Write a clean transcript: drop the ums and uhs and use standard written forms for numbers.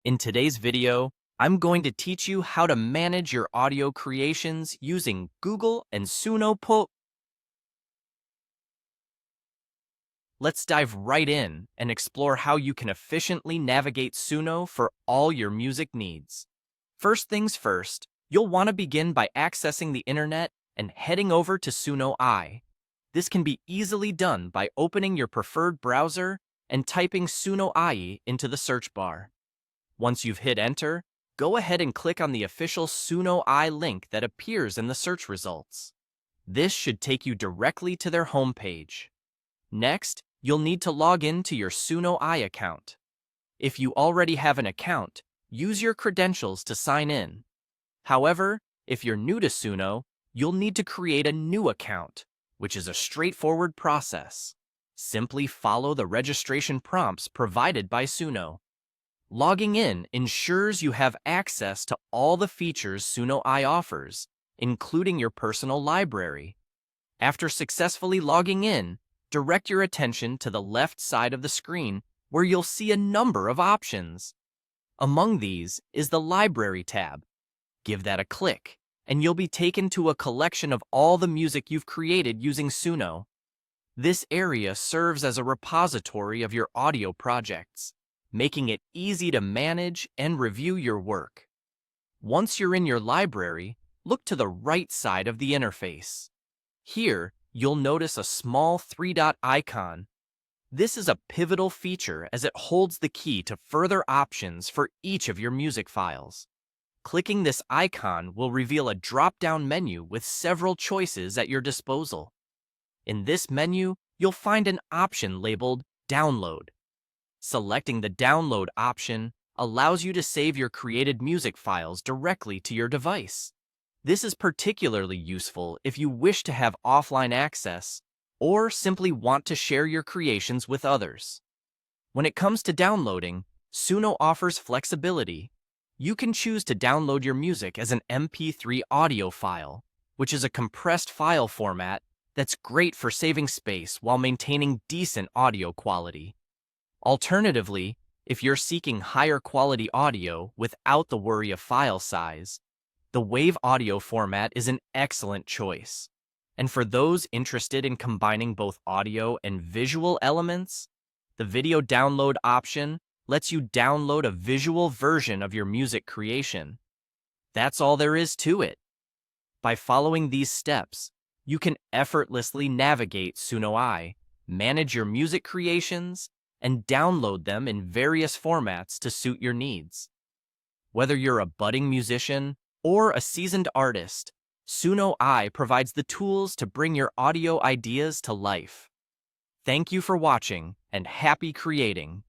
In today's video, I'm going to teach you how to manage your audio creations using Google and Suno. Let's dive right in and explore how you can efficiently navigate Suno for all your music needs. First things first, you'll want to begin by accessing the internet and heading over to Suno. This can be easily done by opening your preferred browser and typing Suno into the search bar. Once you've hit enter, go ahead and click on the official Suno link that appears in the search results. This should take you directly to their homepage. Next, you'll need to log in to your Suno account. If you already have an account, use your credentials to sign in. However, if you're new to Suno, you'll need to create a new account, which is a straightforward process. Simply follow the registration prompts provided by Suno. Logging in ensures you have access to all the features Suno offers, including your personal library. After successfully logging in, direct your attention to the left side of the screen where you'll see a number of options. Among these is the Library tab. Give that a click, and you'll be taken to a collection of all the music you've created using Suno. This area serves as a repository of your audio projects, making it easy to manage and review your work. Once you're in your library, look to the right side of the interface. Here, you'll notice a small three-dot icon. This is a pivotal feature as it holds the key to further options for each of your music files. Clicking this icon will reveal a drop-down menu with several choices at your disposal. In this menu, you'll find an option labeled Download. Selecting the Download option allows you to save your created music files directly to your device. This is particularly useful if you wish to have offline access or simply want to share your creations with others. When it comes to downloading, Suno offers flexibility. You can choose to download your music as an MP3 audio file, which is a compressed file format that's great for saving space while maintaining decent audio quality. Alternatively, if you're seeking higher quality audio without the worry of file size, the WAV audio format is an excellent choice. And for those interested in combining both audio and visual elements, the video download option lets you download a visual version of your music creation. That's all there is to it. By following these steps, you can effortlessly navigate Suno, manage your music creations, and download them in various formats to suit your needs. Whether you're a budding musician or a seasoned artist, Suno provides the tools to bring your audio ideas to life. Thank you for watching, and happy creating!